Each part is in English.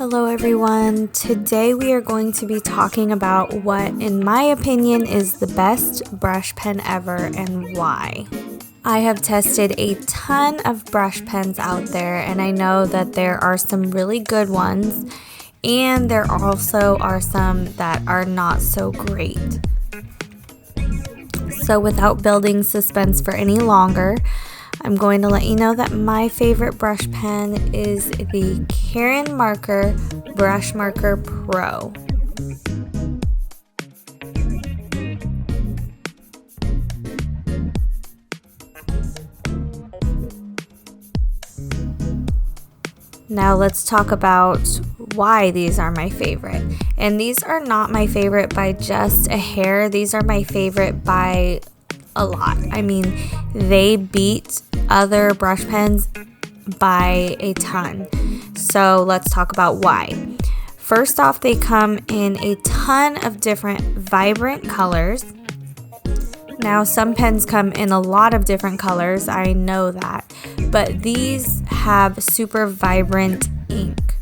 Hello everyone, today we are going to be talking about what in my opinion is the best brush pen ever and why. I have tested a ton of brush pens out there and I know that there are some really good ones and there also are some that are not so great. So without building suspense for any longer, I'm going to let you know that my favorite brush pen is the Caran Marker Brush Marker Pro. Now let's talk about why these are my favorite. And these are not my favorite by just a hair, these are my favorite by a lot. I mean, they beat other brush pens by a ton. So let's talk about why. First off, they come in a ton of different vibrant colors. Now, some pens come in a lot of different colors, I know that, but these have super vibrant ink.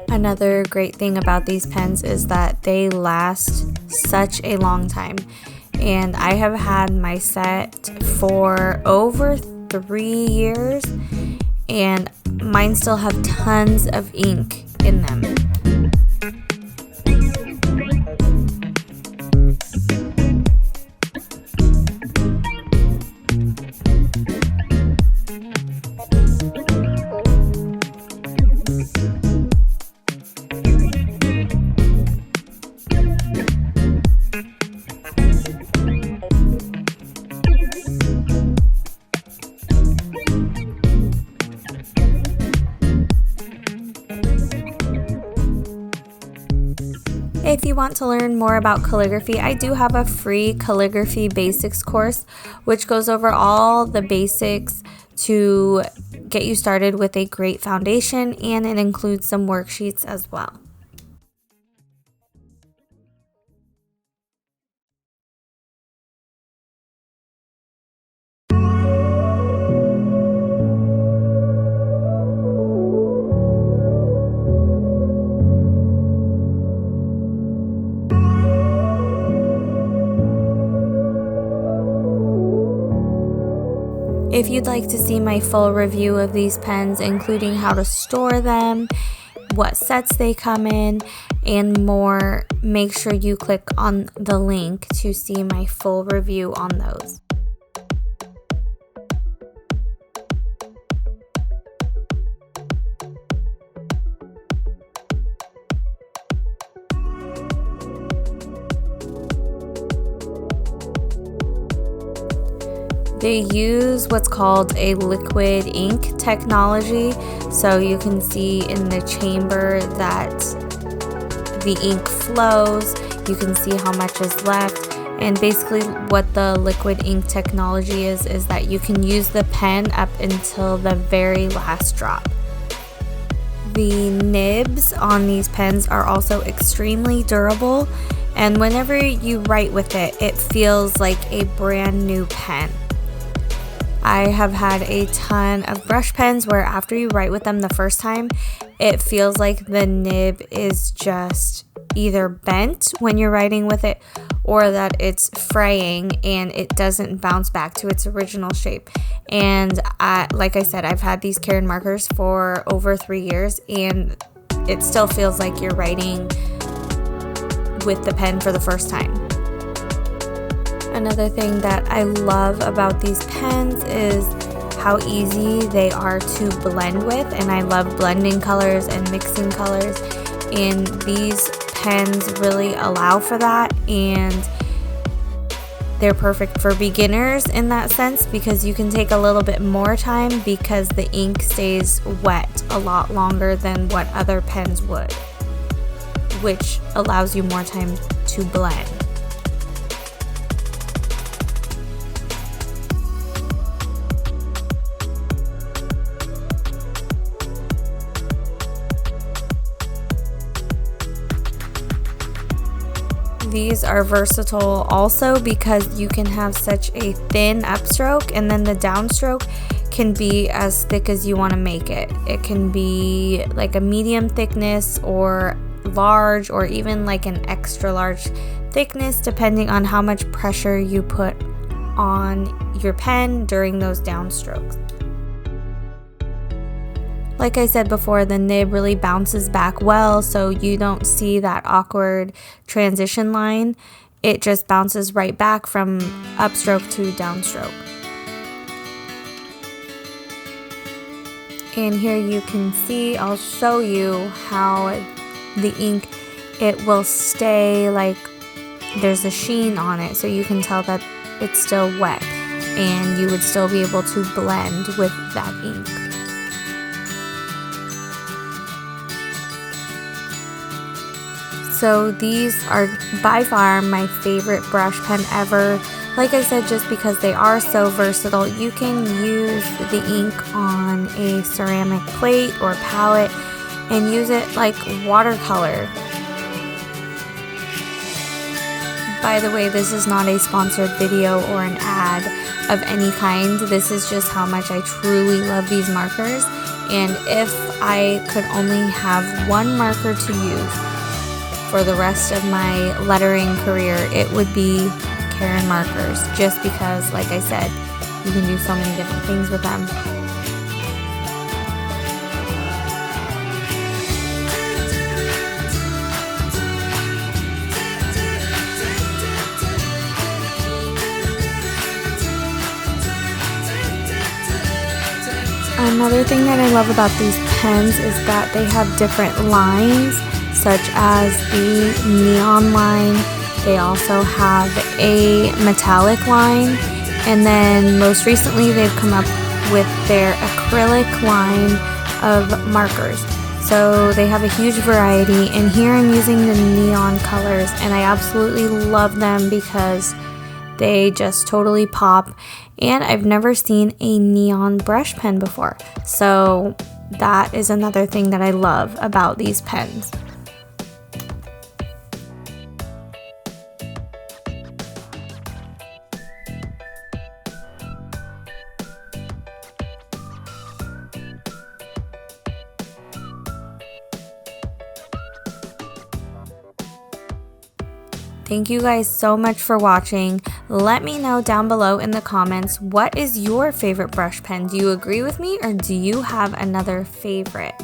Another great thing about these pens is that they last such a long time. And I have had my set for over 3 years and mine still have tons of ink in them. If you want to learn more about calligraphy, I do have a free calligraphy basics course which goes over all the basics to get you started with a great foundation, and it includes some worksheets as well. If you'd like to see my full review of these pens, including how to store them, what sets they come in, and more, make sure you click on the link to see my full review on those. They use what's called a liquid ink technology, so you can see in the chamber that the ink flows, you can see how much is left, and basically what the liquid ink technology is that you can use the pen up until the very last drop. The nibs on these pens are also extremely durable, and whenever you write with it, it feels like a brand new pen. I have had a ton of brush pens where after you write with them the first time, it feels like the nib is just either bent when you're writing with it or that it's fraying and it doesn't bounce back to its original shape. And like I said, I've had these Caran markers for over 3 years and it still feels like you're writing with the pen for the first time. Another thing that I love about these pens is how easy they are to blend with, and I love blending colors and mixing colors, and these pens really allow for that, and they're perfect for beginners in that sense because you can take a little bit more time because the ink stays wet a lot longer than what other pens would, which allows you more time to blend. These are versatile also because you can have such a thin upstroke and then the downstroke can be as thick as you want to make it. It can be like a medium thickness or large, or even like an extra large thickness, depending on how much pressure you put on your pen during those downstrokes. Like I said before, the nib really bounces back well, so you don't see that awkward transition line. It just bounces right back from upstroke to downstroke. And here you can see, I'll show you how the ink, it will stay like there's a sheen on it, so you can tell that it's still wet and you would still be able to blend with that ink. So these are by far my favorite brush pen ever. Like I said, just because they are so versatile, you can use the ink on a ceramic plate or palette and use it like watercolor. By the way, this is not a sponsored video or an ad of any kind. This is just how much I truly love these markers. And if I could only have one marker to use for the rest of my lettering career, it would be Caron markers, just because, like I said, you can do so many different things with them. Another thing that I love about these pens is that they have different lines, such as the neon line. They also have a metallic line, and then most recently they've come up with their acrylic line of markers. So they have a huge variety, and here I'm using the neon colors, and I absolutely love them because they just totally pop, and I've never seen a neon brush pen before. So that is another thing that I love about these pens. Thank you guys so much for watching. Let me know down below in the comments, what is your favorite brush pen? Do you agree with me, or do you have another favorite?